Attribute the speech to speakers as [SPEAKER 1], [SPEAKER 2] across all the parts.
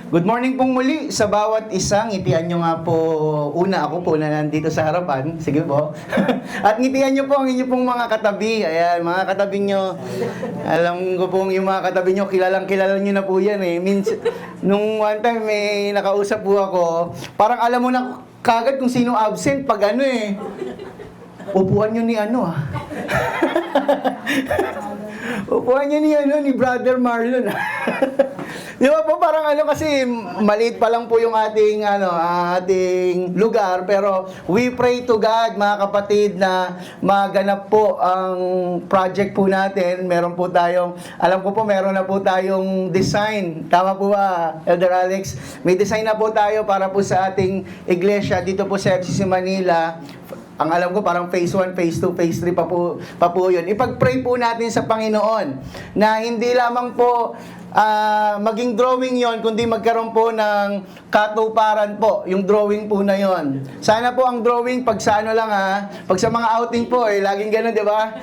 [SPEAKER 1] Good morning pong muli sa bawat isang. Ngitian nyo nga po, una ako po na nandito sa harapan. Sige po. At ngitian nyo po ang inyong pong mga katabi. Ayan, mga katabi nyo. Alam ko pong yung mga katabi nyo, kilala nyo na po yan eh. Nung one time may nakausap po ako, parang alam mo na kagad kung sino absent pag ano eh. Upuan nyo ni ano ah. Upuan nyo ni Brother Marlon. Di ba po parang ano kasi maliit pa lang po yung ating lugar, pero we pray to God mga kapatid na maganap po ang project po natin. Meron po tayong, alam ko po meron na po tayong design. Tama po ba, Elder Alex? May design na po tayo para po sa ating iglesia dito po sa FCC Manila. Ang alam ko parang phase 1, phase 2, phase 3 pa po yun. Ipag-pray po natin sa Panginoon na hindi lamang po maging drawing yon, kundi magkaroon po ng katuparan po, yung drawing po na yon. Sana po ang drawing, pag sa ano lang pag sa mga outing po, laging ganun, di ba?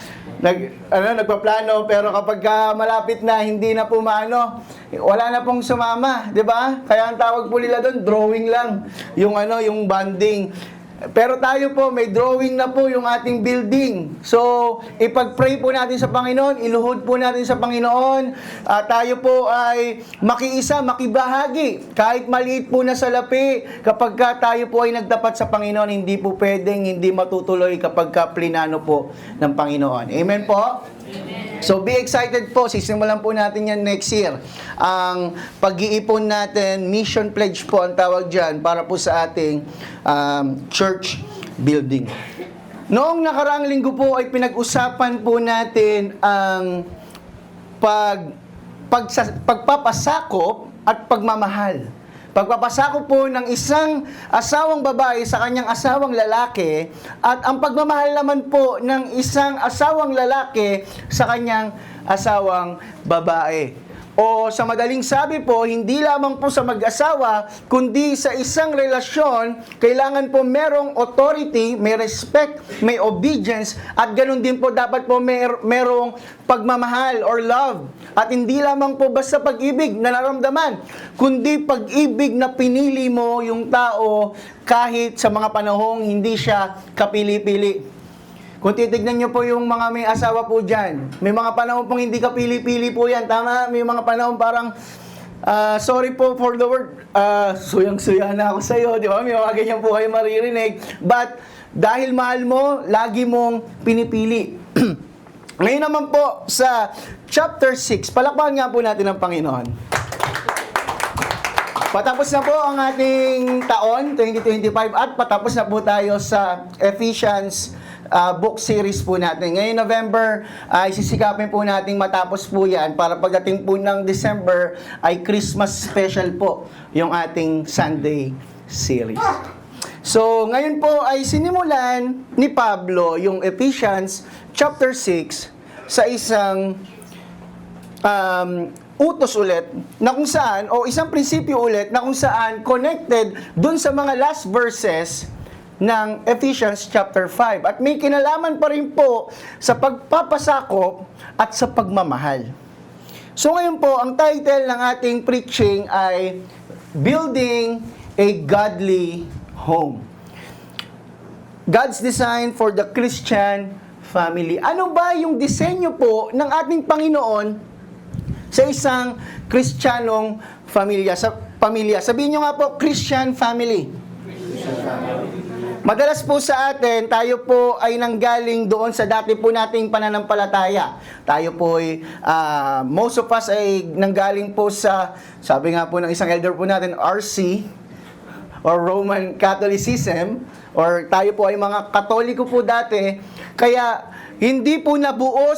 [SPEAKER 1] Nagpaplano, pero kapag malapit na, hindi na po wala na pong sumama, di ba? Kaya ang tawag po nila doon, drawing lang, yung banding. Pero tayo po, may drawing na po yung ating building. So, ipag-pray po natin sa Panginoon, iluhod po natin sa Panginoon. Tayo po ay makiisa, makibahagi. Kahit maliit po na salapi, kapag tayo po ay nagtapat sa Panginoon, hindi po pwedeng hindi matutuloy kapag plinano po ng Panginoon. Amen po? Amen. So, be excited po. Sisimulan po natin yan next year. Ang pag-iipon natin, mission pledge po ang tawag dyan para po sa ating church building. Noong nakaraang linggo po ay pinag-usapan po natin ang pagpapasakop at pagmamahal. Pagpapasakop po ng isang asawang babae sa kanyang asawang lalaki at ang pagmamahal naman po ng isang asawang lalaki sa kanyang asawang babae. O sa madaling sabi po, hindi lamang po sa mag-asawa, kundi sa isang relasyon, kailangan po merong authority, may respect, may obedience, at ganun din po dapat po merong pagmamahal or love. At hindi lamang po basta pag-ibig na naramdaman, kundi pag-ibig na pinili mo yung tao kahit sa mga panahong hindi siya kapili-pili. Kung titignan nyo po yung mga may asawa po dyan, may mga panahon pong hindi ka pili-pili po yan. Tama? May mga panahon parang, sorry po for the word, suyang-suya na ako sa'yo. Di ba? May mga ganyan po kayo maririnig. But, dahil mahal mo, lagi mong pinipili. Ngayon naman po, sa chapter 6, palakpakan nga po natin ang Panginoon. Patapos na po ang ating taon, 2025, at patapos na po tayo sa Ephesians book series po natin. Ngayon November ay sisikapin po natin matapos po yan para pagdating po ng December ay Christmas special po yung ating Sunday series. So ngayon po ay sinimulan ni Pablo yung Ephesians chapter 6 sa isang utos ulit na kung saan, o isang prinsipyo ulit na kung saan connected dun sa mga last verses ng Ephesians chapter 5. At may kinalaman pa rin po sa pagpapasakop at sa pagmamahal. So ngayon po, ang title ng ating preaching ay Building a Godly Home. God's design for the Christian family. Ano ba yung disenyo po ng ating Panginoon sa isang Kristiyanong pamilya? Sabihin nyo nga po, Christian family. Madalas po sa atin, tayo po ay nanggaling doon sa dati po nating pananampalataya. Tayo po ay, most of us ay nanggaling po sa, sabi nga po ng isang elder po natin, RC, or Roman Catholicism, or tayo po ay mga Katoliko po dati. Kaya, hindi po nabuo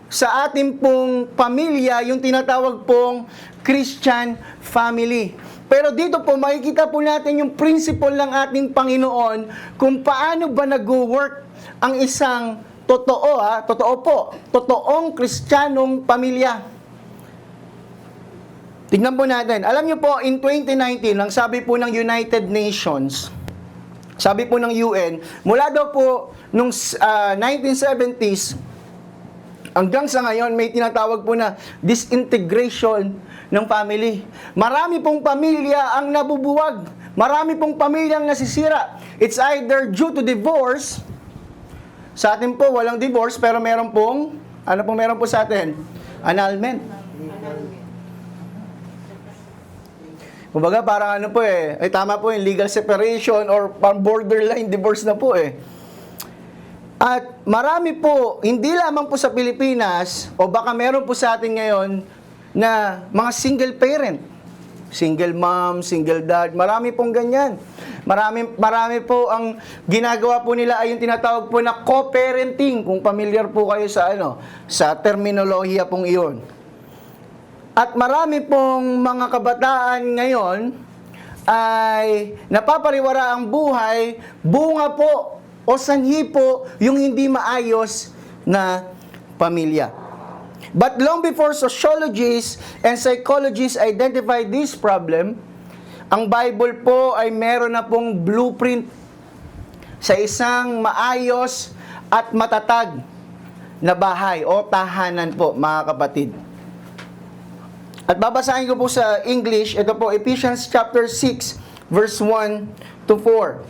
[SPEAKER 1] sa ating pong pamilya, yung tinatawag pong Christian family. Pero dito po, makikita po natin yung principle ng ating Panginoon kung paano ba nag-work ang isang totoong Kristiyanong pamilya. Tignan po natin. Alam niyo po, in 2019, ang sabi po ng United Nations, sabi po ng UN, mula daw po nung 1970s, hanggang sa ngayon, may tinatawag po na disintegration ng family. Marami pong pamilya ang nabubuwag. Marami pong pamilya ang nasisira. It's either due to divorce. Sa atin po, walang divorce, pero meron pong, ano pong meron po sa atin? Annulment. Kumbaga, parang ano po ay tama po yung legal separation or parang borderline divorce na po eh. At marami po, hindi lamang po sa Pilipinas, o baka meron po sa atin ngayon, na mga single parent. Single mom, single dad, marami pong ganyan. Marami po ang ginagawa po nila ay yung tinatawag po na co-parenting, kung familiar po kayo sa terminolohiya pong iyon. At marami pong mga kabataan ngayon ay napapariwara ang buhay, bunga po o sanhi po yung hindi maayos na pamilya. But long before sociologists and psychologists identified this problem, ang Bible po ay meron na pong blueprint sa isang maayos at matatag na bahay o tahanan po, mga kapatid. At babasahin ko po sa English, ito po, Ephesians chapter 6, verse 1 to 4.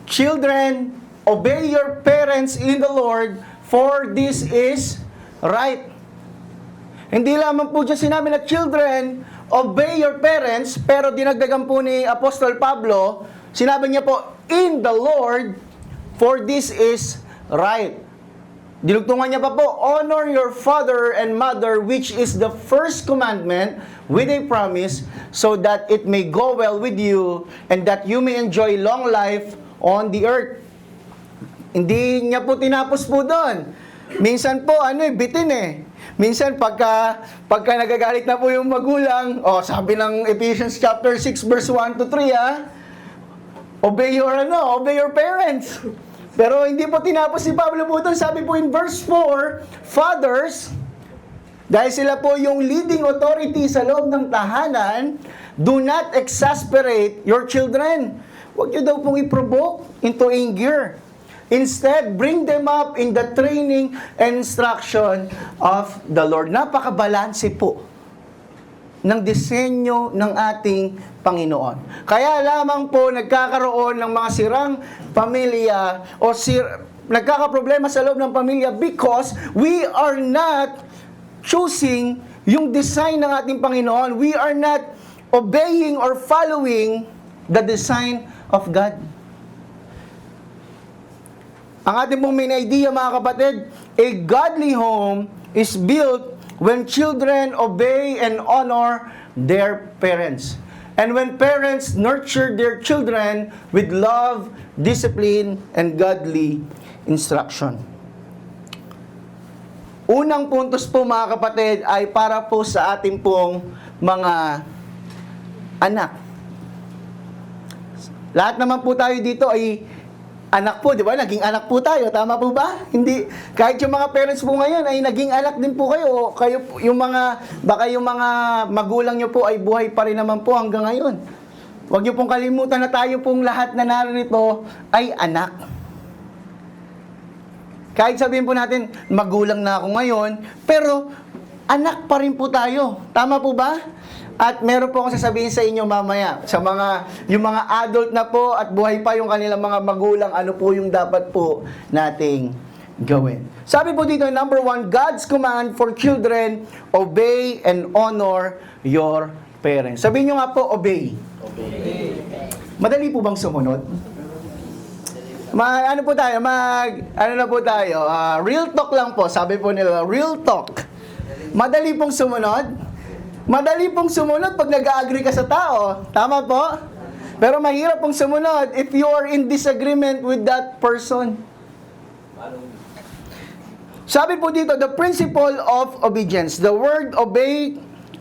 [SPEAKER 1] Children, obey your parents in the Lord, for this is right. Hindi lamang po dyan sinabi na children, obey your parents, pero dinagdagan po ni Apostol Pablo, sinabi niya po, in the Lord, for this is right. Dinugtungan niya pa po, honor your father and mother, which is the first commandment with a promise, so that it may go well with you, and that you may enjoy long life on the earth. Hindi niya po tinapos po doon. Minsan po, bitin eh. Minsan, pagka nagagalit na po yung magulang, sabi ng Ephesians chapter 6, verse 1 to 3, obey your parents. Pero hindi po tinapos si Pablo po ito. Sabi po in verse 4, fathers, dahil sila po yung leading authority sa loob ng tahanan, do not exasperate your children. Huwag nyo daw pong i-provoke into anger. Instead, bring them up in the training and instruction of the Lord. Napakabalanse po ng disenyo ng ating Panginoon. Kaya lamang po nagkakaroon ng mga sirang pamilya o nagkakaproblema sa loob ng pamilya because we are not choosing yung design ng ating Panginoon. We are not obeying or following the design of God. Ang ating pong main idea, mga kapatid, a godly home is built when children obey and honor their parents. And when parents nurture their children with love, discipline, and godly instruction. Unang puntos po, mga kapatid, ay para po sa ating pong mga anak. Lahat naman po tayo dito ay anak po, di ba? Naging anak po tayo. Tama po ba? Hindi. Kahit yung mga parents po ngayon ay naging anak din po kayo. Kayo baka yung mga magulang nyo po ay buhay pa rin naman po hanggang ngayon. Huwag nyo pong kalimutan na tayo pong lahat na narito ay anak. Kahit sabihin po natin, magulang na ako ngayon, pero anak pa rin po tayo. Tama po ba? At meron po akong sasabihin sa inyo mamaya, yung mga adult na po at buhay pa yung kanilang mga magulang, ano po yung dapat po nating gawin. Sabi po dito, number 1, God's command for children, obey and honor your parents. Sabihin nyo nga po, obey. Madali po bang sumunod? Ano po tayo? Real talk lang po. Sabi po nila, real talk. Madali pong sumunod? Madali pong sumunod pag nag-agree ka sa tao. Tama po? Pero mahirap pong sumunod if you are in disagreement with that person. Sabi po dito, the principle of obedience. The word obey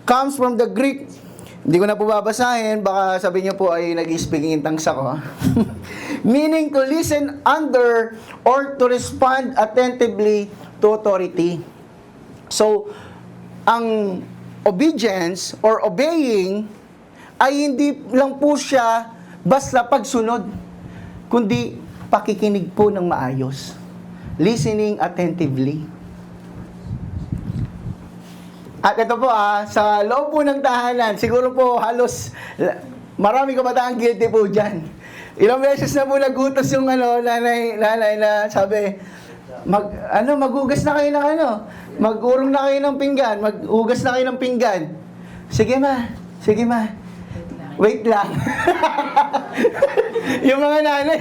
[SPEAKER 1] comes from the Greek. Hindi ko na po babasahin. Baka sabi niyo po ay nag-speaking in tongues ako. Meaning to listen under or to respond attentively to authority. So, ang obedience or obeying ay hindi lang po siya basta pagsunod, kundi pakikinig po ng maayos. Listening attentively. At ito po sa loob po ng tahanan, siguro po halos marami kabataan guilty po dyan. Ilang beses na po nagutos yung nanay na sabi, maghugas na kayo ng magurong na kayo ng pinggan, maghugas na kayo ng pinggan. Sige ma, wait lang. Yung mga nanay,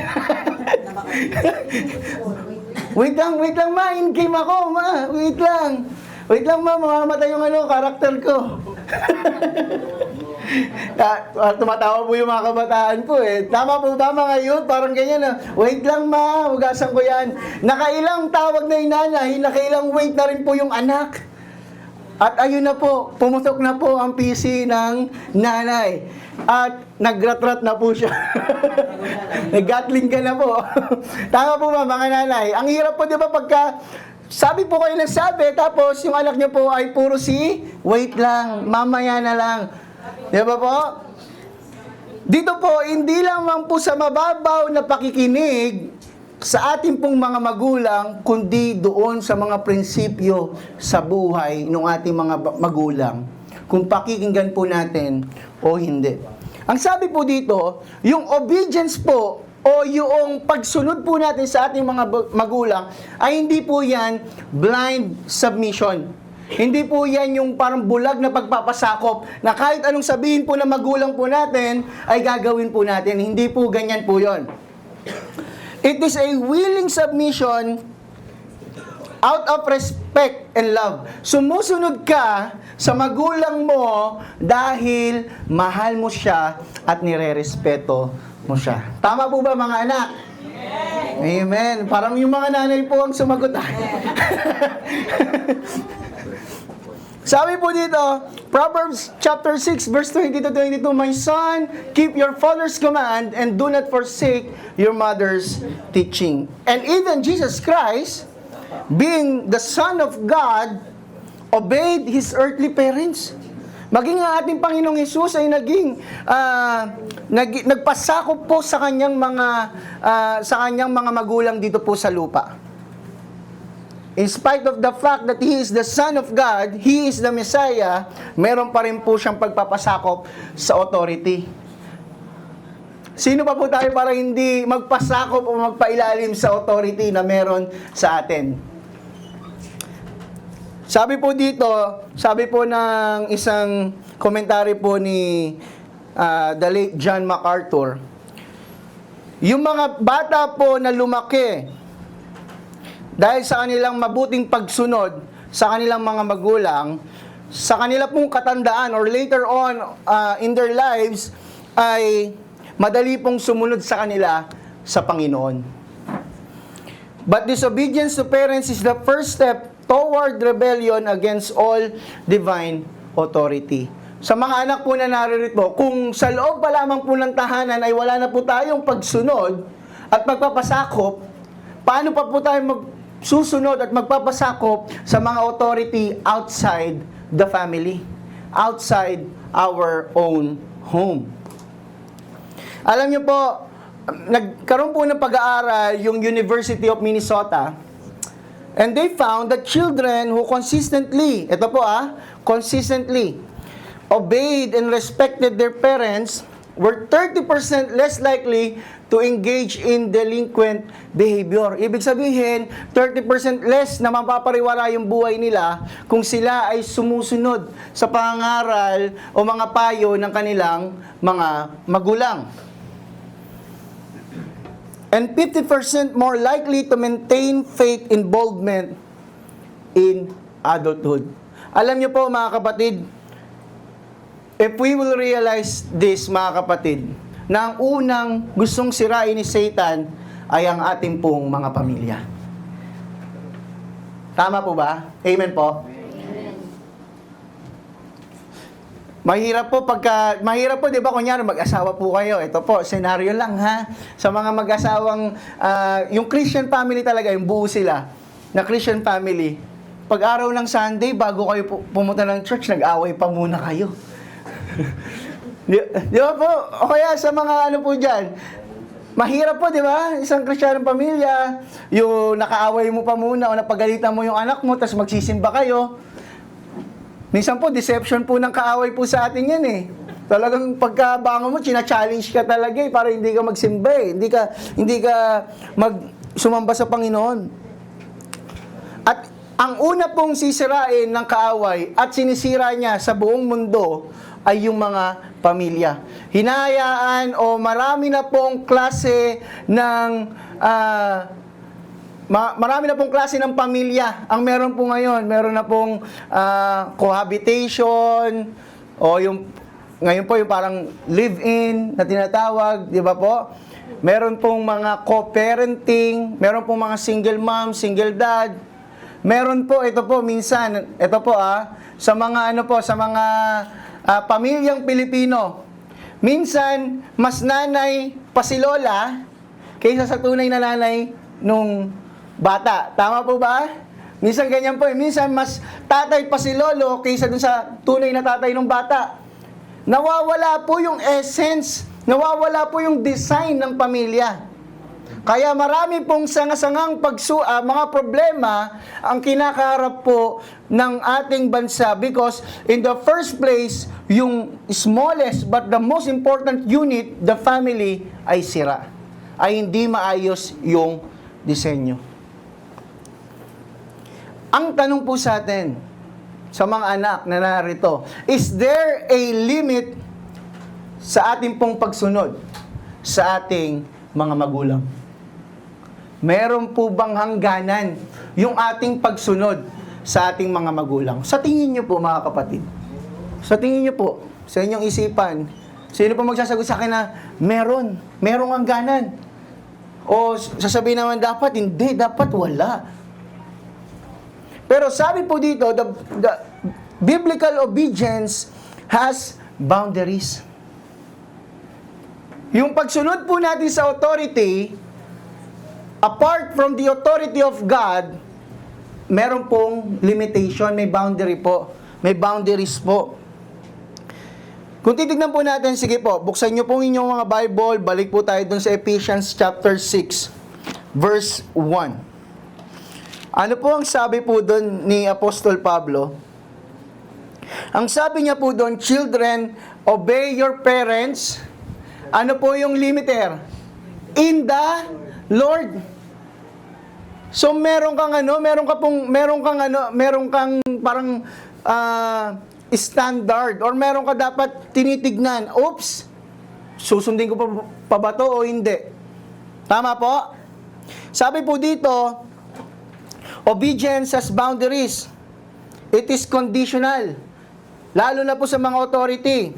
[SPEAKER 1] wait lang ma, in game ako ma, wait lang ma, mamamatay yung karakter ko. Tumatawa po yung mga kabataan po Tama po ba mga youth? Parang ganyan wait lang ma, hugasan ko yan. Nakailang tawag na yung nanay, nakailang wait na rin po yung anak. At ayun na po, pumutok na po ang PC ng nanay. At nagratrat na po siya. Nag-gatling ka na po. Tama po ba mga nanay? Ang hirap po di ba pagka sabi po kayo ng sabi, tapos yung anak niyo po ay puro wait lang, mamaya na lang. Di ba po? Dito po, hindi lamang po sa mababaw na pakikinig sa ating pong mga magulang, kundi doon sa mga prinsipyo sa buhay ng ating mga magulang. Kung pakikinggan po natin o hindi. Ang sabi po dito, yung obedience po o yung pagsunod po natin sa ating mga magulang ay hindi po yan blind submission. Hindi po yan yung parang bulag na pagpapasakop na kahit anong sabihin po ng magulang po natin ay gagawin po natin. Hindi po ganyan po yon. It is a willing submission out of respect and love. Sumusunod ka sa magulang mo dahil mahal mo siya at nire-respeto mo siya. Tama po ba mga anak? Amen. Parang yung mga nanay po ang sumagot. Sabi po dito, Proverbs chapter 6 verse 20-22, My son, keep your father's command and do not forsake your mother's teaching. And even Jesus Christ, being the Son of God, obeyed His earthly parents. Maging ang ating Panginoong Hesus ay nagpasakop po sa kanyang mga magulang dito po sa lupa. In spite of the fact that He is the Son of God, He is the Messiah, meron pa rin po siyang pagpapasakop sa authority. Sino pa po tayo para hindi magpasakop o magpailalim sa authority na meron sa atin? Sabi po dito, sabi po ng isang komentary po ni the late John MacArthur, yung mga bata po na lumaki dahil sa kanilang mabuting pagsunod sa kanilang mga magulang, sa kanila pong katandaan or later on in their lives, ay madali pong sumunod sa kanila sa Panginoon. But disobedience to parents is the first step toward rebellion against all divine authority. Sa mga anak po na naririto, kung sa loob pa lamang po ng tahanan ay wala na po tayong pagsunod at magpapasakop, paano pa po tayo susunod at magpapasakop sa mga authority outside the family, outside our own home? Alam niyo po, nagkaroon po ng pag-aaral yung University of Minnesota, and they found that children who consistently obeyed and respected their parents were 30% less likely to engage in delinquent behavior. Ibig sabihin, 30% less na mapapariwara yung buhay nila kung sila ay sumusunod sa pangaral o mga payo ng kanilang mga magulang. And 50% more likely to maintain faith involvement in adulthood. Alam niyo po mga kapatid, if we will realize this mga kapatid, na ang unang gustong sirain ni Satan ay ang ating pong mga pamilya. Tama po ba? Amen po? Amen. Mahirap po, di ba, kunyari, mag-asawa po kayo. Ito po, senaryo lang ha. Sa mga mag-asawang, yung Christian family talaga, yung buo sila, na Christian family, pag araw ng Sunday, bago kayo pumunta ng church, nag-away pa muna kayo. Di ba po? O kaya sa mga po dyan, mahirap po, di ba? Isang Kristiyanong pamilya, yung nakaaway mo pa muna o napagalitan mo yung anak mo, tapos magsisimba kayo. Minsan po, deception po ng kaaway po sa atin yan eh. Talagang pagkabangon mo, china-challenge ka talaga eh, para hindi ka magsimba eh. Hindi ka sumamba sa Panginoon. At ang una pong sisirain ng kaaway at sinisira niya sa buong mundo ay yung mga pamilya. Hinahayaan o marami na pong klase ng marami na pong klase ng pamilya ang meron po ngayon. Meron na pong cohabitation o yung ngayon po yung parang live-in na tinatawag, di ba po? Meron pong mga co-parenting, meron pong mga single mom, single dad. Meron po, ito po minsan, ito po sa mga sa mga pamilyang Pilipino. Minsan, mas nanay pa si lola kaysa sa tunay na nanay nung bata. Tama po ba? Minsan ganyan po. Minsan, mas tatay pa si lolo kaysa dun sa tunay na tatay nung bata. Nawawala po yung essence, nawawala po yung design ng pamilya. Kaya marami pong sangasangang mga problema ang kinakaharap po ng ating bansa because in the first place, yung smallest but the most important unit, the family, ay sira. Ay hindi maayos yung disenyo. Ang tanong po sa atin, sa mga anak na narito, is there a limit sa ating pong pagsunod sa ating mga magulang? Meron po bang hangganan yung ating pagsunod sa ating mga magulang? Sa tingin niyo po, mga kapatid, sa tingin niyo po, sa inyong isipan, sino po magsasagot sa akin na merong hangganan? O sasabihin naman dapat, hindi, dapat wala. Pero sabi po dito, the biblical obedience has boundaries. Yung pagsunod po natin sa authority, apart from the authority of God, meron pong limitation, may boundary po. May boundaries po. Kung titignan po natin, sige po, buksan nyo po inyong mga Bible, balik po tayo dun sa Ephesians chapter 6, verse 1. Ano po ang sabi po doon ni Apostol Pablo? Ang sabi niya po doon, children, obey your parents. Ano po yung limiter? In the Lord. So meron kang parang standard or meron ka dapat tinitignan. Oops, susundin ko pa ba to o hindi? Tama po? Sabi po dito, obedience has boundaries. It is conditional. Lalo na po sa mga authority.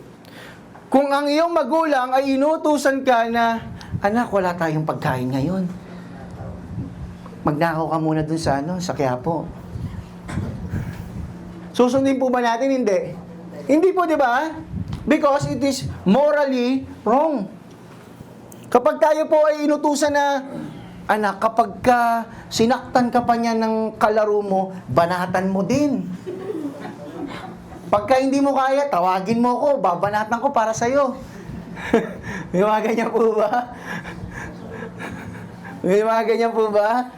[SPEAKER 1] Kung ang iyong magulang ay inutusan ka na, anak, wala tayong pagkain ngayon. Magnakaw ka muna dun sa Quiapo. Susundin po ba natin? Hindi. Hindi po, di ba? Because it is morally wrong. Kapag tayo po ay inutusan na, anak, kapag sinaktan ka pa niya ng kalaro mo, banatan mo din. Pagka hindi mo kaya, tawagin mo ako, babanatan ko para sa'yo. May mga ganyan po ba? May mga ganyan po ba?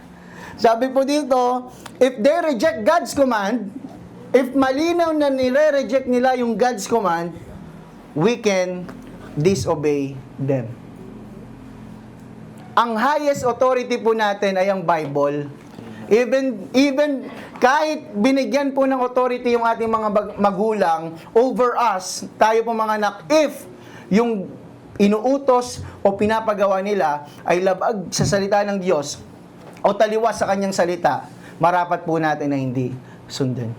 [SPEAKER 1] Sabi po dito, if they reject God's command, if malinaw na nire-reject nila yung God's command, we can disobey them. Ang highest authority po natin ay ang Bible. Even kahit binigyan po ng authority yung ating mga magulang over us, tayo po mga anak, if yung inuutos o pinapagawa nila ay labag sa salita ng Diyos o taliwas sa kanyang salita, marapat po natin na hindi sundan.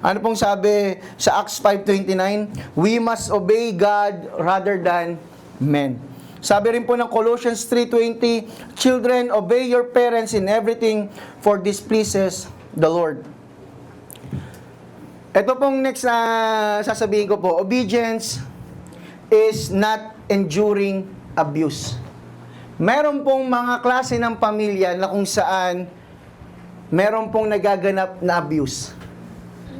[SPEAKER 1] Ano pong sabi sa Acts 5:29? We must obey God rather than men. Sabi rin po ng Colossians 3:20, children, obey your parents in everything, for this pleases the Lord. Ito pong next na sasabihin ko po, obedience is not enduring abuse. Meron pong mga klase ng pamilya na kung saan meron pong nagaganap na abuse.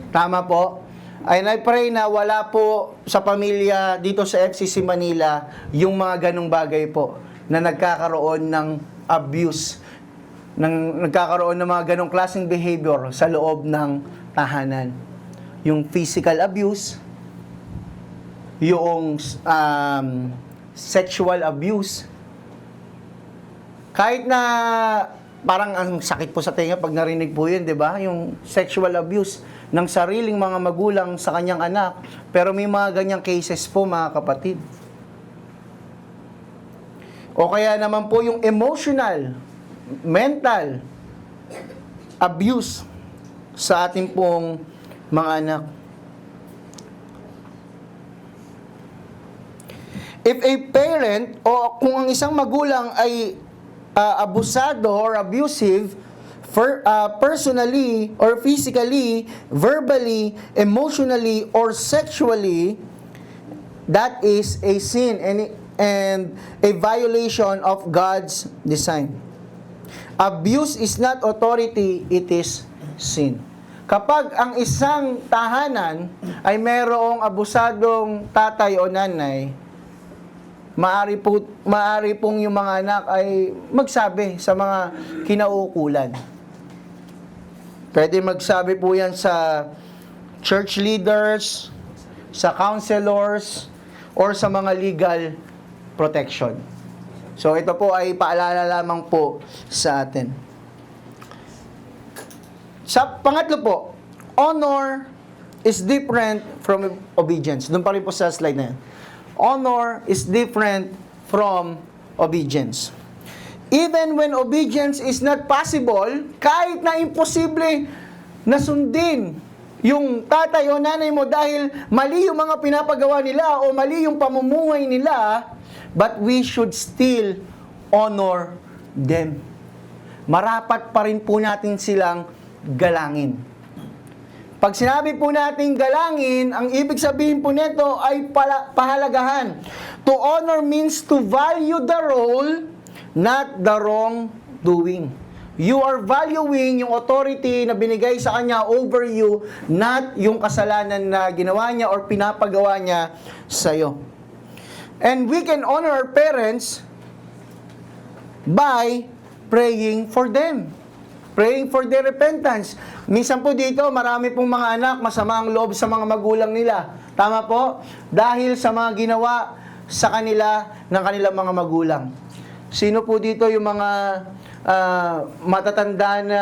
[SPEAKER 1] Tama po? And I pray na wala po sa pamilya dito sa FCC Manila yung mga ganong bagay po na nagkakaroon ng abuse, nagkakaroon ng mga ganong klaseng behavior sa loob ng tahanan. yung physical abuse, yung sexual abuse. Kahit na parang ang sakit po sa tenga pag narinig po yun, di ba? Yung sexual abuse ng sariling mga magulang sa kanyang anak. Pero may mga ganyang cases po, mga kapatid. O kaya naman po yung emotional, mental abuse sa ating pong mga anak. If a parent o kung ang isang magulang ay abusado or abusive personally or physically, verbally, emotionally, or sexually, that is a sin and a violation of God's design. Abuse is not authority, it is sin. Kapag ang isang tahanan ay mayroong abusadong tatay o nanay, maaari pong yung mga anak ay magsabi sa mga kinauukulan. Pwede magsabi po yan sa church leaders, sa counselors, or sa mga legal protection. So ito po ay paalala lamang po sa atin. Sa pangatlo po, honor is different from obedience. Doon pa rin po sa slide na yan. Honor is different from obedience. Even when obedience is not possible, kahit na imposible na sundin yung tatay o nanay mo dahil mali yung mga pinapagawa nila o mali yung pamumuhay nila, but we should still honor them. Marapat pa rin po natin silang galangin. Pag sinabi po natin galangin, ang ibig sabihin po nito ay pahalagahan. To honor means to value the role, not the wrongdoing. You are valuing yung authority na binigay sa kanya over you, not yung kasalanan na ginawa niya or pinapagawa niya sa'yo. And we can honor our parents by praying for them. Praying for their repentance. Minsan po dito, marami pong mga anak masama ang loob sa mga magulang nila. Tama po? Dahil sa mga ginawa sa kanila ng kanilang mga magulang. Sino po dito yung mga matatanda na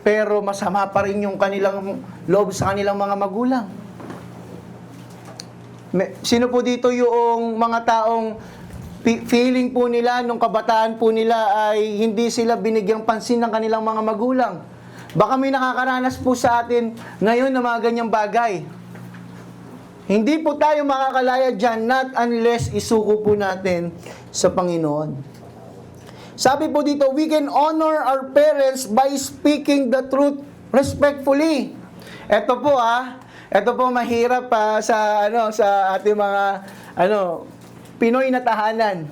[SPEAKER 1] pero masama pa rin yung kanilang loob sa kanilang mga magulang? Sino po dito yung mga taong feeling po nila, nung kabataan po nila ay hindi sila binigyang pansin ng kanilang mga magulang? Baka may nakakaranas po sa atin ngayon ng mga ganyang bagay. Hindi po tayo makakalaya dyan, not unless isuko po natin sa Panginoon. Sabi po dito, we can honor our parents by speaking the truth respectfully. Ito po mahirap sa ating mga Pinoy na tahanan.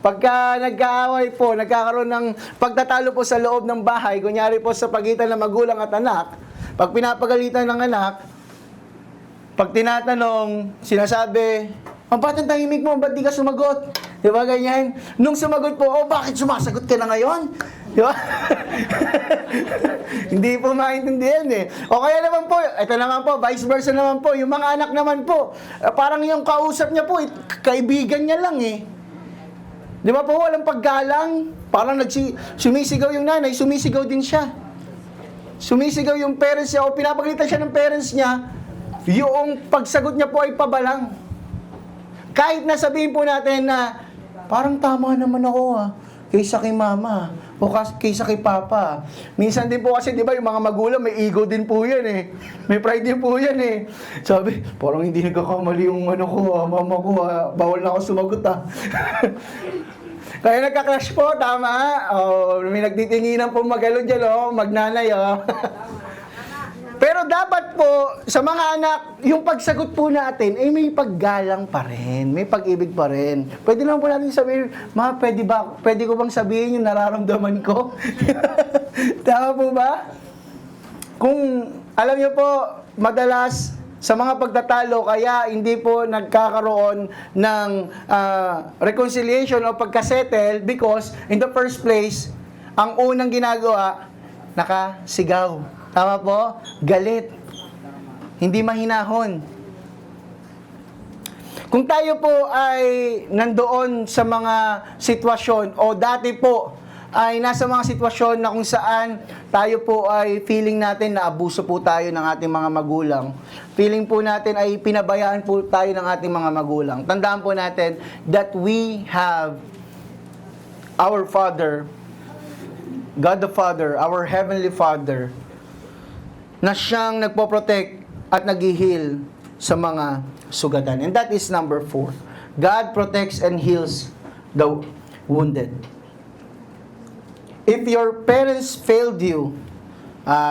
[SPEAKER 1] Pagka nag-aaway po, nagkakaroon ng pagtatalo po sa loob ng bahay, kunyari po sa pagitan ng magulang at anak, pag pinapagalitan ng anak, pag tinatanong, sinasabi, ba't ang tahimik mo? Ba't di ka sumagot? Di ba ganyan? Nung sumagot po, bakit sumasagot ka na ngayon? Di ba? Hindi po maintindihan eh. O kaya naman po, ito naman po, vice versa naman po, yung mga anak naman po, parang yung kausap niya po, kaibigan niya lang eh. Di ba po, walang paggalang, parang sumisigaw yung nanay, sumisigaw din siya. Sumisigaw yung parents niya, o pinapagalitan siya ng parents niya, yung pagsagot niya po ay pabalang. Kahit na sabihin po natin na, parang tama naman ako kaysa kay mama, o kaysa kay papa. Minsan din po kasi, di ba, yung mga magulang, may ego din po yan eh. May pride din po yan eh. Sabi, parang hindi nagkakamali yung mama ko, bawal na ako sumagot Kaya nagka-crush po, tama. May nagtitinginan po magalo dyan, magnanay. Pero dapat po, sa mga anak, yung pagsagot po natin, ay may paggalang pa rin, may pag-ibig pa rin. Pwede naman po natin sabihin, pwede ko bang sabihin yung nararamdaman ko? Tama po ba? Kung, alam niyo po, madalas, sa mga pagtatalo, kaya hindi po nagkakaroon ng reconciliation o pagkasettle because, in the first place, ang unang ginagawa, nakasigaw. Tama po? Galit. hindi mahinahon. Kung tayo po ay nandoon sa mga sitwasyon o dati po ay nasa mga sitwasyon na kung saan tayo po ay feeling natin na abuso po tayo ng ating mga magulang. Feeling po natin ay pinabayaan po tayo ng ating mga magulang. Tandaan po natin that we have our Father, God the Father, our Heavenly Father, na siyang nagpo-protect at nag-heal sa mga sugatan. And that is number 4. God protects and heals the wounded. If your parents failed you,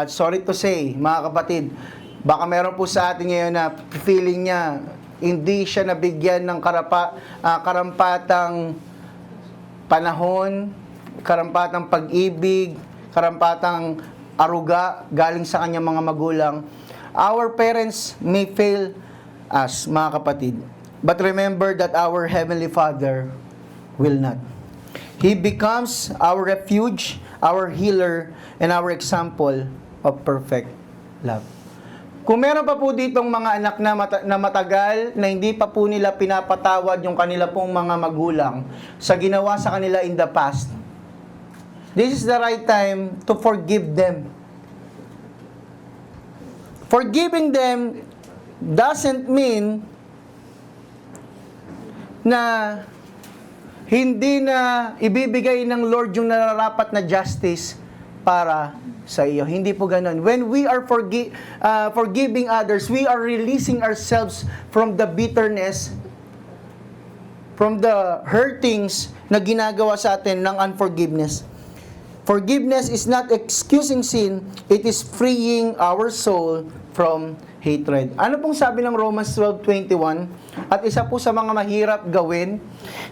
[SPEAKER 1] sorry to say, mga kapatid, baka meron po sa atin ngayon na feeling niya, hindi siya nabigyan ng karampatang panahon, karampatang pag-ibig, karampatang aruga galing sa kanyang mga magulang. Our parents may fail us, mga kapatid. But remember that our Heavenly Father will not. He becomes our refuge, our healer, and our example of perfect love. Kung meron pa po ditong mga anak na matagal na hindi pa po nila pinapatawad yung kanila pong mga magulang sa ginawa sa kanila in the past, this is the right time to forgive them. Forgiving them doesn't mean na hindi na ibibigay ng Lord yung nararapat na justice para sa iyo. Hindi po ganun. When we are forgiving others, we are releasing ourselves from the bitterness, from the hurtings na ginagawa sa atin ng unforgiveness. Forgiveness is not excusing sin, it is freeing our soul from hatred. Ano pong sabi ng Romans 12:21? At isa po sa mga mahirap gawin,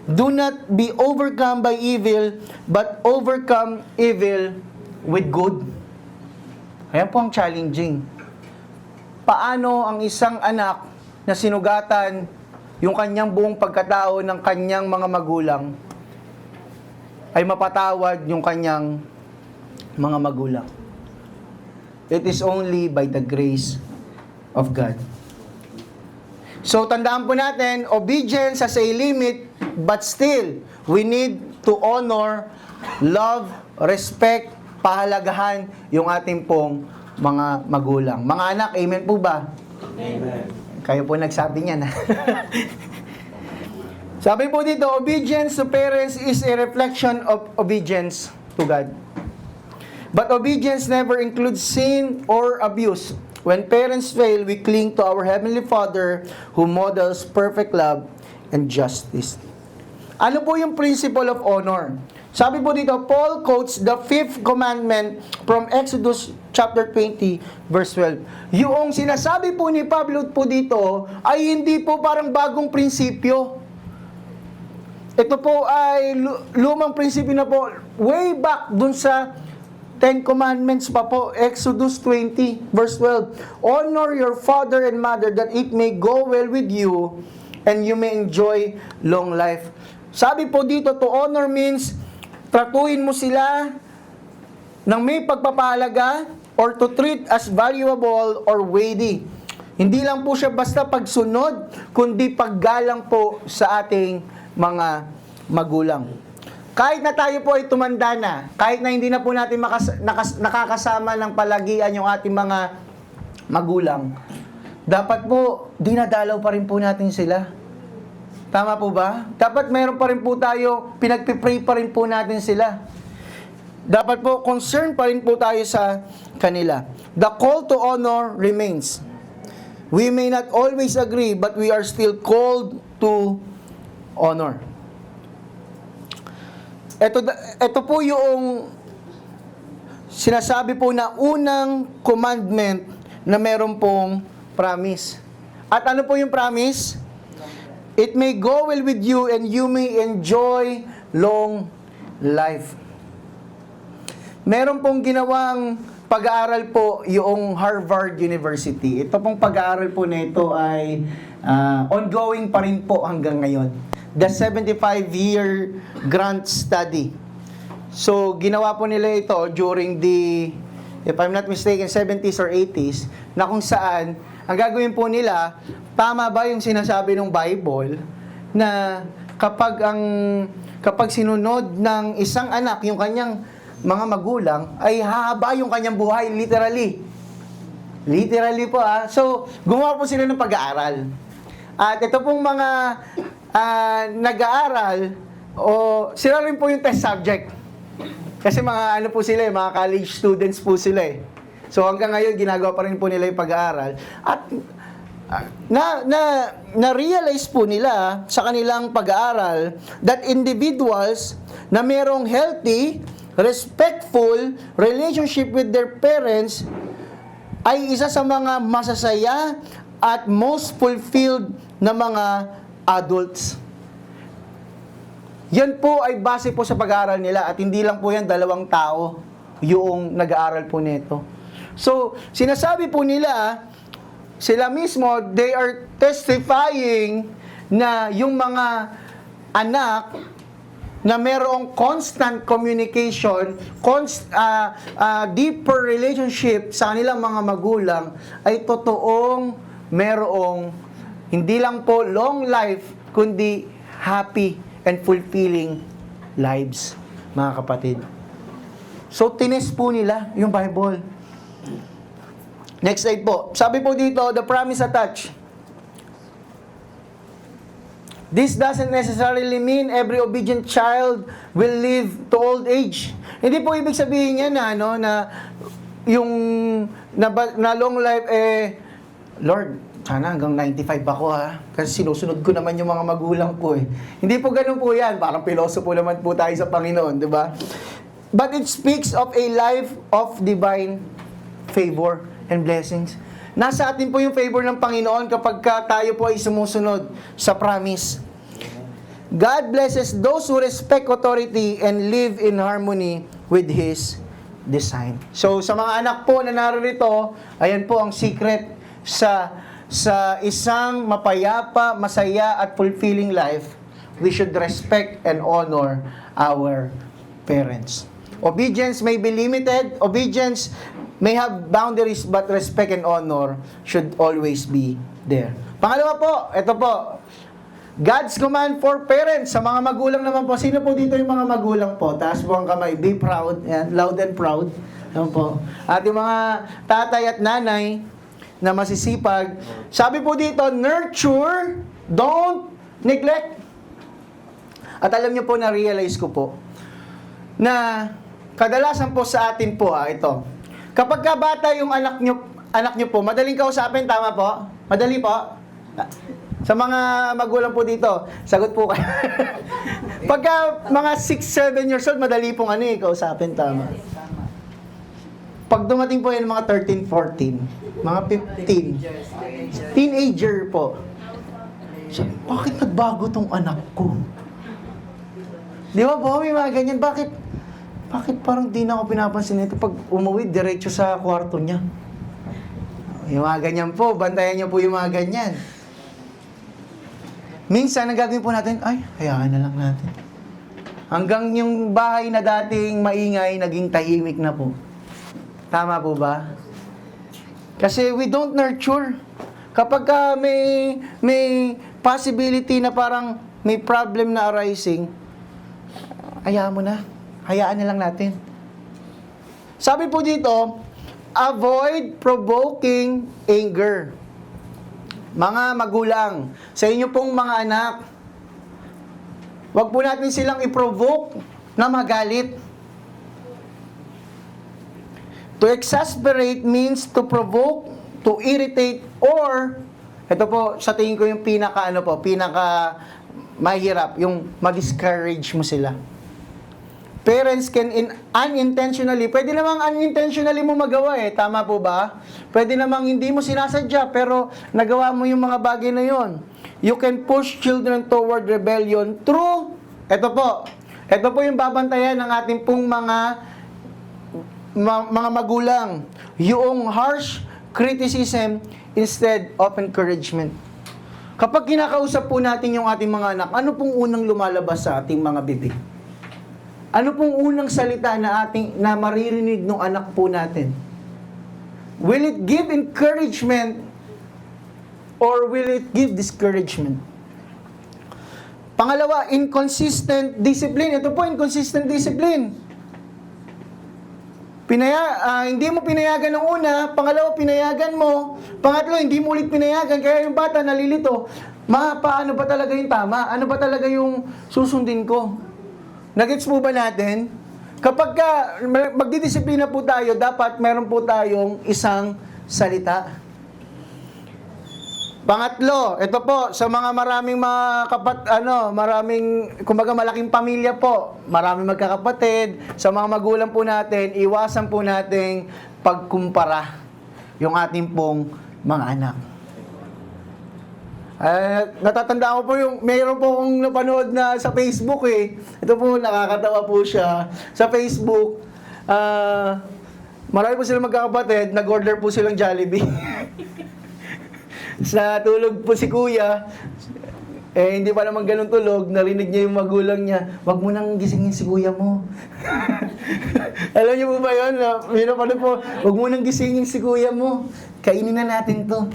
[SPEAKER 1] do not be overcome by evil, but overcome evil with good. Ayan po ang challenging. Paano ang isang anak na sinugatan yung kanyang buong pagkatao ng kanyang mga magulang ay mapatawad yung kanyang mga magulang? It is only by the grace of God. So, tandaan po natin, obedience has a limit, but still, we need to honor, love, respect, pahalagahan yung ating pong mga magulang. Mga anak, amen po ba?
[SPEAKER 2] Amen.
[SPEAKER 1] Kayo po nagsabi niyan. Sabi po dito, obedience to parents is a reflection of obedience to God. But obedience never includes sin or abuse. When parents fail, we cling to our Heavenly Father who models perfect love and justice. Ano po yung principle of honor? Sabi po dito, Paul quotes the 5th commandment from Exodus chapter 20, verse 12. Yung sinasabi po ni Pablo po dito ay hindi po parang bagong prinsipyo. Ito po ay lumang prinsipyo na po, way back dun sa 10 Commandments pa po, Exodus 20, verse 12. Honor your father and mother that it may go well with you and you may enjoy long life. Sabi po dito, to honor means tratuhin mo sila ng may pagpapahalaga or to treat as valuable or weighty. Hindi lang po siya basta pagsunod, kundi paggalang po sa ating mga magulang. Kahit na tayo po ay tumanda na, kahit na hindi na po natin nakakasama ng palagian yung ating mga magulang, dapat po, dinadalaw pa rin po natin sila. Tama po ba? Dapat meron pa rin po tayo, pinagpipray pa rin po natin sila. Dapat po, concern pa rin po tayo sa kanila. The call to honor remains. We may not always agree, but we are still called to honor. Ito po yung sinasabi po na unang commandment na meron pong promise. At ano po yung promise? It may go well with you and you may enjoy long life. Meron pong ginawang pag-aaral po yung Harvard University. Ito pong pag-aaral po na ito ay ongoing pa rin po hanggang ngayon. The 75-year grant study. So, ginawa po nila ito during the, if I'm not mistaken, 70s or 80s, na kung saan ang gagawin po nila, tama ba yung sinasabi ng Bible na kapag sinunod ng isang anak yung kanyang mga magulang, ay hahaba yung kanyang buhay, literally. Literally po So, gumawa po sila ng pag-aaral. At ito pong mga nag-aaral, sila rin po yung test subject. Kasi mga po sila mga college students po sila So hanggang ngayon, ginagawa pa rin po nila yung pag-aaral. At na-realize po nila sa kanilang pag-aaral that individuals na merong healthy, respectful relationship with their parents ay isa sa mga masasaya at most fulfilled na mga adults. Yan po ay base po sa pag-aaral nila at hindi lang po yan 2 tao yung nag-aaral po nito. So, sinasabi po nila, sila mismo, they are testifying na yung mga anak na merong constant communication, deeper relationship sa kanilang mga magulang, ay totoong merong hindi lang po long life, kundi happy and fulfilling lives, mga kapatid. So, tinest po nila yung Bible. Next slide po. Sabi po dito, the promise attached. This doesn't necessarily mean every obedient child will live to old age. Hindi po ibig sabihin yan na yung na long life Lord, sana hanggang 95 ako kasi sinusunod ko naman yung mga magulang ko Hindi po ganun po yan. Parang pilosopo naman po tayo sa Panginoon, di ba? But it speaks of a life of divine favor and blessings. Nasa atin po yung favor ng Panginoon kapag tayo po ay sumusunod sa promise. God blesses those who respect authority and live in harmony with His design. So, sa mga anak po na narito, ayan po ang secret sa isang mapayapa, masaya at fulfilling life. We should respect and honor our parents. Obedience may be limited. Obedience may have boundaries, but respect and honor should always be there. Pangalawa po, ito po, God's command for parents. Sa mga magulang naman po, sino po dito yung mga magulang po? Taas po ang kamay, be proud, yan, loud and proud. Yan po. At yung mga tatay at nanay na masisipag, sabi po dito, nurture, don't neglect. At alam niyo po, na-realize ko po, na kadalasan po sa atin po, ito, kapag bata yung anak nyo po, madaling kausapin, tama po? Madali po? Sa mga magulang po dito, sagot po kayo. Pagka mga 6-7 years old, madali pong kausapin, tama? Pag dumating po yung mga 13-14, mga 15, teenager po, bakit nagbago tong anak ko? Di ba po, may mga ganyan, bakit parang di na ako pinapansin nito pag umuwi, diretso sa kwarto niya? Yung mga ganyan po, bantayan niyo po yung mga ganyan. Minsan, ang gagawin po natin, hayaan na lang natin. Hanggang yung bahay na dating maingay, naging tahimik na po. Tama po ba? Kasi we don't nurture. Kapag may possibility na parang may problem na arising, hayaan mo na. Hayaan na lang natin. Sabi po dito, avoid provoking anger. Mga magulang, sa inyo pong mga anak, wag po natin silang i-provoke na magalit. To exasperate means to provoke, to irritate, or, ito po, sa tingin ko yung pinaka mahirap, yung ma-discourage mo sila. Parents can unintentionally, pwede namang unintentionally mo magawa tama po ba? Pwede namang hindi mo sinasadya, pero nagawa mo yung mga bagay na yon. You can push children toward rebellion through, ito po yung babantayan ng ating pong mga magulang, yung harsh criticism instead of encouragement. Kapag kinakausap po natin yung ating mga anak, ano pong unang lumalabas sa ating mga bibig? Ano pong unang salita na maririnig ng anak po natin? Will it give encouragement or will it give discouragement? Pangalawa, inconsistent discipline. Ito po, inconsistent discipline. Hindi mo pinayagan ng una, pangalawa, pinayagan mo, pangatlo, hindi mo ulit pinayagan, kaya yung bata nalilito. Paano ba talaga yung tama? Ano ba talaga yung susundin ko? Nagets po ba natin? Kapag magdidisiplina po tayo, dapat meron po tayong isang salita. Pangatlo, ito po, sa mga maraming kumbaga malaking pamilya po, maraming magkakapatid, sa mga magulang po natin, iwasan po nating pagkumpara yung ating pong mga anak. Natatandaan ko po mayroon po akong napanood na sa Facebook eh. Ito po, nakakatawa po siya. Sa Facebook, marami po silang magkakapatid, nag-order po silang Jollibee. Sa tulog po si kuya, hindi pa naman ganun tulog, narinig niya yung magulang niya, wag mo nang gisingin si kuya mo. Alam niyo po ba yun? Po, wag mo nang gisingin si kuya mo, kainin na natin to.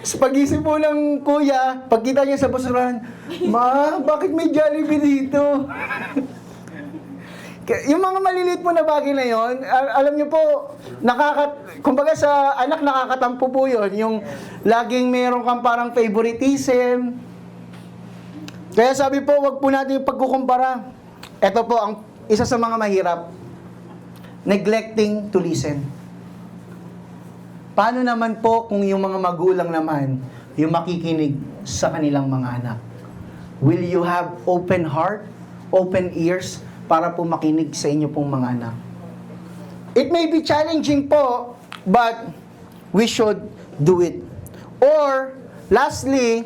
[SPEAKER 1] Sa pagising po ng kuya, pagkita niya sa basurahan, Ma, bakit may Jollibee dito? Yung mga maliliit po na bagay na yon, alam niyo po, kumbaga sa anak nakakatampo po yun, yung laging meron kang parang favoritism. Kaya sabi po, wag po natin yung pagkukumpara. Ito po, ang isa sa mga mahirap, neglecting to listen. Paano naman po kung yung mga magulang naman, yung makikinig sa kanilang mga anak? Will you have open heart, open ears, para po makinig sa inyo pong mga anak? It may be challenging po, but we should do it. Or, lastly,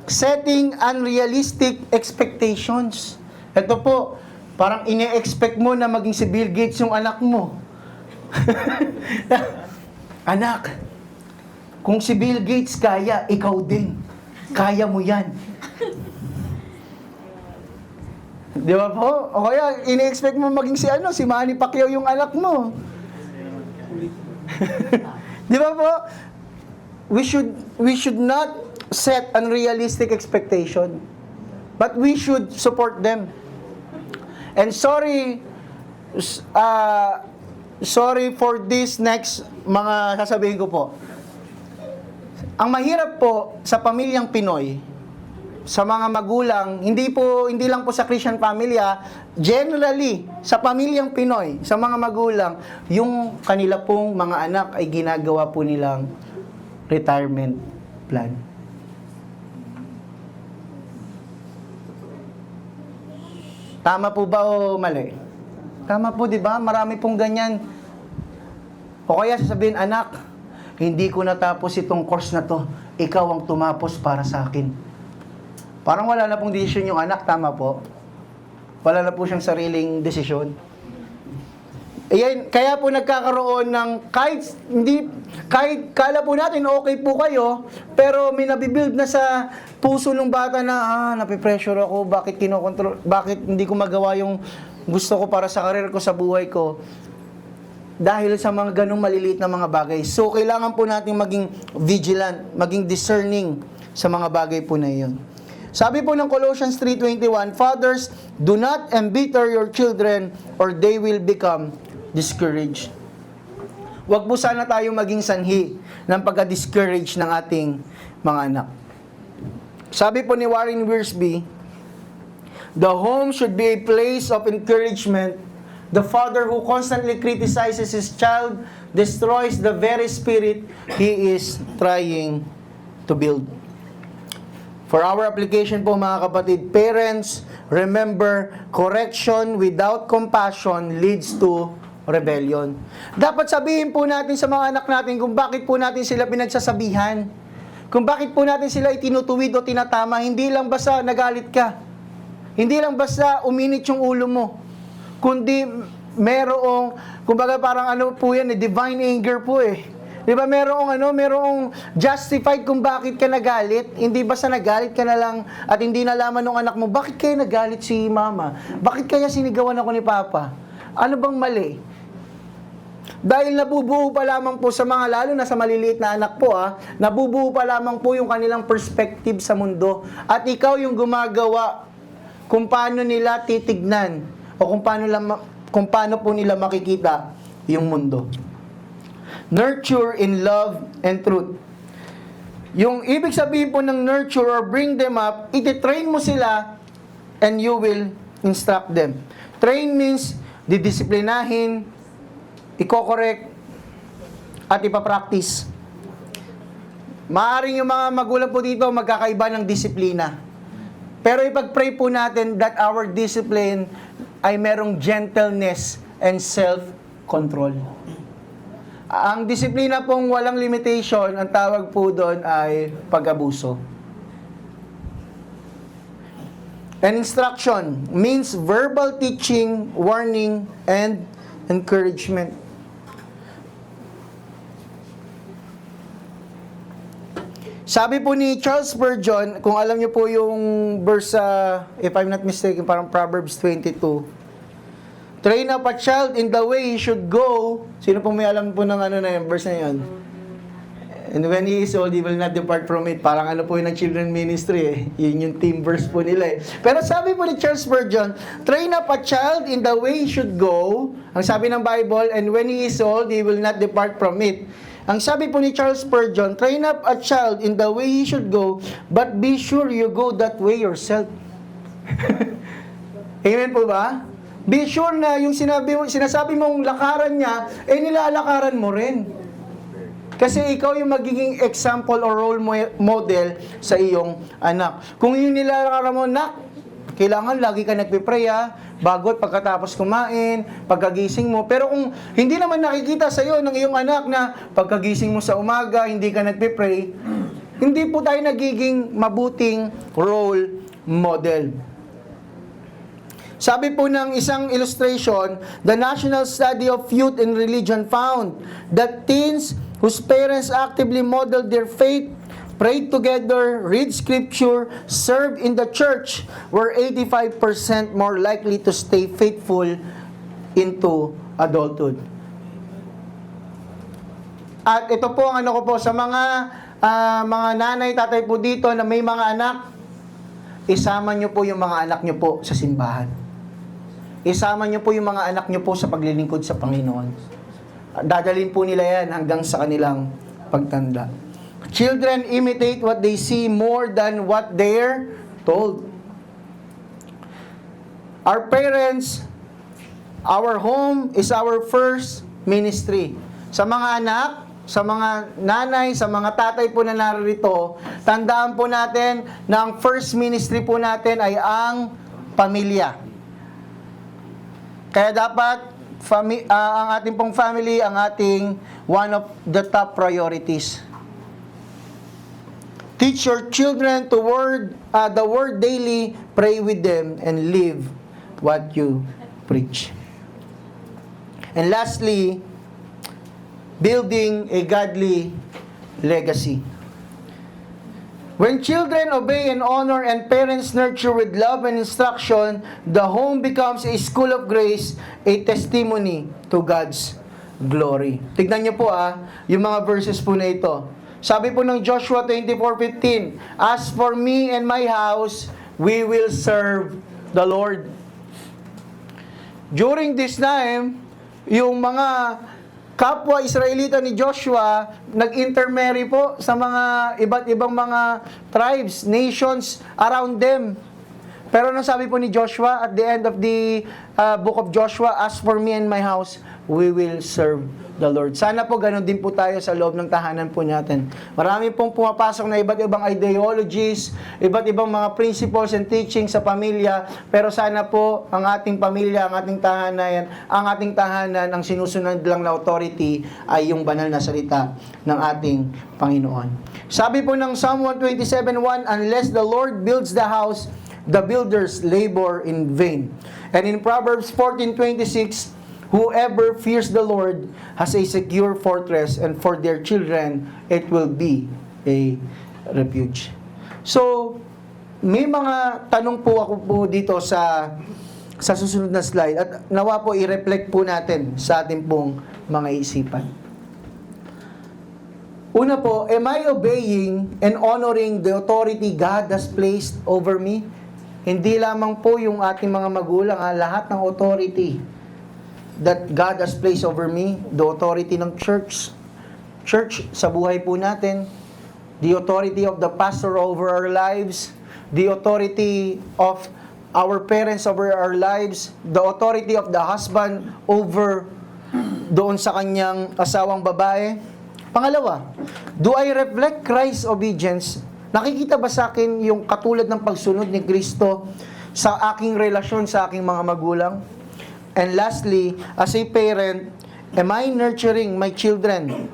[SPEAKER 1] setting unrealistic expectations. Ito po, parang ine-expect mo na maging si Bill Gates yung anak mo. Anak, kung si Bill Gates kaya, ikaw din. Kaya mo yan. Di ba po? O kaya, ine-expect mo maging si Manny Pacquiao yung anak mo. Di ba po? We should not set unrealistic expectation. But we should support them. And sorry for this next mga sasabihin ko po. Ang mahirap po sa pamilyang Pinoy, sa mga magulang, hindi lang po sa Christian family, generally, sa pamilyang Pinoy, sa mga magulang, yung kanila pong mga anak ay ginagawa po nilang retirement plan. Tama po ba o mali? Tama po, di ba? Marami pong ganyan. O kaya sasabihin, anak, hindi ko natapos itong course na to. Ikaw ang tumapos para sa akin. Parang wala na pong desisyon yung anak, tama po? Wala na po siyang sariling desisyon. Ayan, kaya po nagkakaroon ng kahit kala po natin okay po kayo, pero may nabibuild na sa puso ng bata na napipressure ako, bakit hindi ko magawa yung gusto ko para sa karir ko, sa buhay ko. Dahil sa mga ganong maliliit na mga bagay. So, kailangan po natin maging vigilant, maging discerning sa mga bagay po na iyon. Sabi po ng Colossians 3:21, Fathers, do not embitter your children or they will become discouraged. Huwag po sana tayo maging sanhi ng pagka-discourage ng ating mga anak. Sabi po ni Warren Wiersbe, the home should be a place of encouragement. The father who constantly criticizes his child destroys the very spirit he is trying to build. For our application po mga kapatid, parents, remember, correction without compassion leads to rebellion. Dapat sabihin po natin sa mga anak natin kung bakit po natin sila pinagsasabihan. Kung bakit po natin sila itinutuwid o tinatama, hindi lang basta nagalit ka. Hindi lang basta uminit yung ulo mo. Kundi merong, kumbaga parang po yan, divine anger po eh. Di ba merong justified kung bakit ka nagalit. Hindi basta nagalit ka na lang at hindi nalaman ng anak mo, bakit kaya nagalit si mama? Bakit kaya sinigawan ako ni papa? Ano bang mali? Dahil nabubuo pa lamang po sa mga, lalo na sa maliliit na anak po, nabubuo pa lamang po yung kanilang perspective sa mundo. At ikaw yung gumagawa kung paano nila titignan o kung paano po nila makikita yung mundo. Nurture in love and truth. Yung ibig sabihin po ng nurture or bring them up, iti-train mo sila and you will instruct them. Train means didisiplinahin, iko-correct, at ipapractice. Maaring yung mga magulang po dito magkakaiba ng disiplina. Pero ipag-pray po natin that our discipline ay merong gentleness and self-control. Ang disiplina pong walang limitation, ang tawag po doon ay pag-abuso. And instruction means verbal teaching, warning, and encouragement. Sabi po ni Charles Spurgeon, kung alam niyo po yung verse, if I'm not mistaken, parang Proverbs 22, train up a child in the way he should go. Sino po may alam po ng na yung verse na yun? And when he is old, he will not depart from it. Parang po yung children ministry Yun yung team verse po nila Pero sabi po ni Charles Spurgeon, train up a child in the way he should go. Ang sabi ng Bible, and when he is old, he will not depart from it. Ang sabi po ni Charles Spurgeon, train up a child in the way he should go, but be sure you go that way yourself. Amen po ba? Be sure na yung sinasabi mong lakaran niya, nilalakaran mo rin. Kasi ikaw yung magiging example or role model sa iyong anak. Kung yung nilalakaran mo, kailangan lagi ka nagpipray bago at pagkatapos kumain, pagkagising mo. Pero kung hindi naman nakikita sa iyo ng iyong anak na pagkagising mo sa umaga, hindi ka nagpipray, hindi po tayo nagiging mabuting role model. Sabi po ng isang illustration, the National Study of Youth and Religion found that teens whose parents actively modeled their faith, prayed together, read scripture, served in the church, were 85% more likely to stay faithful into adulthood. At ito po ang ko po sa mga nanay, tatay po dito na may mga anak, isama nyo po yung mga anak nyo po sa simbahan. Isama nyo po yung mga anak nyo po sa paglilingkod sa Panginoon. Dadalhin po nila yan hanggang sa kanilang pagtanda. Children imitate what they see more than what they're told. Our parents, our home is our first ministry. Sa mga anak, sa mga nanay, sa mga tatay po na narito, tandaan po natin na ang first ministry po natin ay ang pamilya. Kaya dapat ang ating pong family ang ating one of the top priorities. Teach your children the word daily, pray with them, and live what you preach. And lastly, building a godly legacy. When children obey and honor and parents nurture with love and instruction, the home becomes a school of grace, a testimony to God's glory. Tignan niyo po yung mga verses po na ito. Sabi po ng Joshua 24:15, as for me and my house, we will serve the Lord. During this time, yung mga kapwa Israelita ni Joshua nag-intermarry po sa mga iba't ibang mga tribes, nations around them. Pero ano sabi po ni Joshua at the end of the book of Joshua, as for me and my house, we will serve the Lord. Sana po ganun din po tayo sa loob ng tahanan po natin. Marami pong pumapasok na iba't ibang ideologies, iba't ibang mga principles and teachings sa pamilya, pero sana po ang ating pamilya, ang ating tahanan, ang sinusunod lang na authority ay yung banal na salita ng ating Panginoon. Sabi po ng Psalm 127:1, unless the Lord builds the house, the builders labor in vain. And in Proverbs 14:26, whoever fears the Lord has a secure fortress, and for their children it will be a refuge. So, may mga tanong po ako po dito sa sa susunod na slide at nawa po i-reflect po natin sa ating pong mga isipan. Una po, am I obeying and honoring the authority God has placed over me? Hindi lamang po yung ating mga magulang, lahat ng authority that God has placed over me, the authority ng church sa buhay po natin, the authority of the pastor over our lives, the authority of our parents over our lives, the authority of the husband over doon sa kanyang asawang babae. Pangalawa, do I reflect Christ's obedience? Nakikita ba sa akin yung katulad ng pagsunod ni Kristo sa aking relasyon sa aking mga magulang? And lastly, as a parent, am I nurturing my children's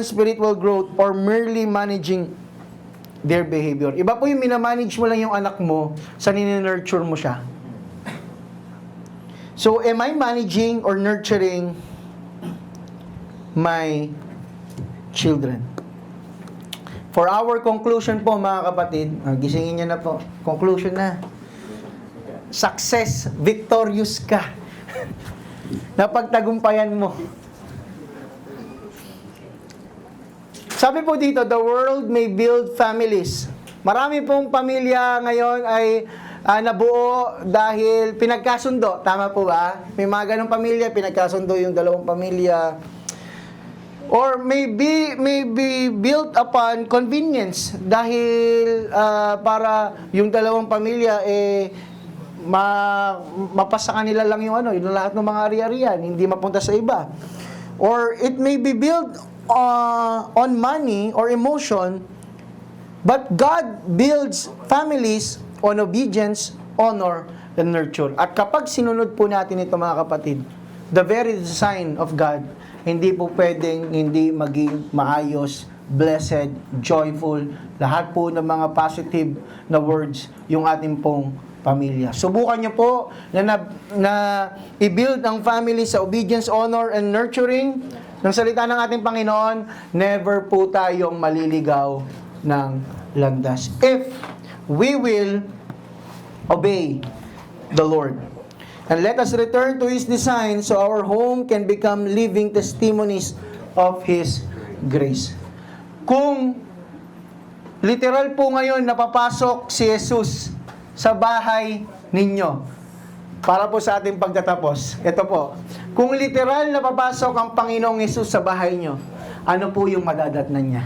[SPEAKER 1] spiritual growth, or merely managing their behavior? Iba po yung minamanage mo lang yung anak mo sa ninurture mo siya. So, am I managing or nurturing my children? For our conclusion po, mga kapatid, gisingin niyo na po, conclusion na. Success, victorious ka. Napagtagumpayan mo. Sabi po dito, the world may build families. Marami pong pamilya ngayon ay nabuo dahil pinagkasundo. Tama po ba? May mga ganong pamilya, pinagkasundo yung dalawang pamilya. Or maybe built upon convenience dahil para yung dalawang pamilya mapasa kanila lang yung yung lahat ng mga ari-arian, hindi mapunta sa iba. Or it may be built on money or emotion, but God builds families on obedience, honor, and nurture. At kapag sinunod po natin ito, mga kapatid, the very design of God, hindi po pwedeng hindi maging maayos, blessed, joyful, lahat po ng mga positive na words yung ating pong pamilya. Subukan nyo po na i-build ang family sa obedience, honor, and nurturing ng salita ng ating Panginoon. Never po tayong maliligaw ng landas if we will obey the Lord. And let us return to His design so our home can become living testimonies of His grace. Kung literal po ngayon napapasok si Jesus sa bahay ninyo, para po sa ating pagtatapos, ito po, kung literal napapasok ang Panginoong Jesus sa bahay nyo, ano po yung madadatnan niya?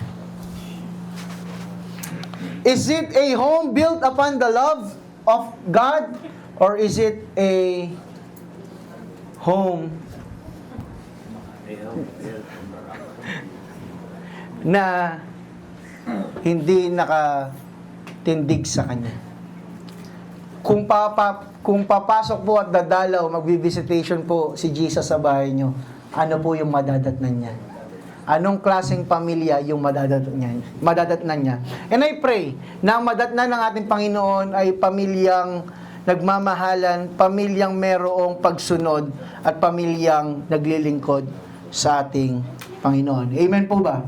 [SPEAKER 1] Is it a home built upon the love of God? Or is it a home na hindi nakatindig sa Kanya? Kung papasok po at dadalaw, magbibisitation po si Jesus sa bahay nyo, ano po yung madadatnan niya? Anong klaseng pamilya yung madadatnan niya? And I pray na ang madatnan ng ating Panginoon ay pamilyang nagmamahalan, pamilyang merong pagsunod, at pamilyang naglilingkod sa ating Panginoon. Amen po ba?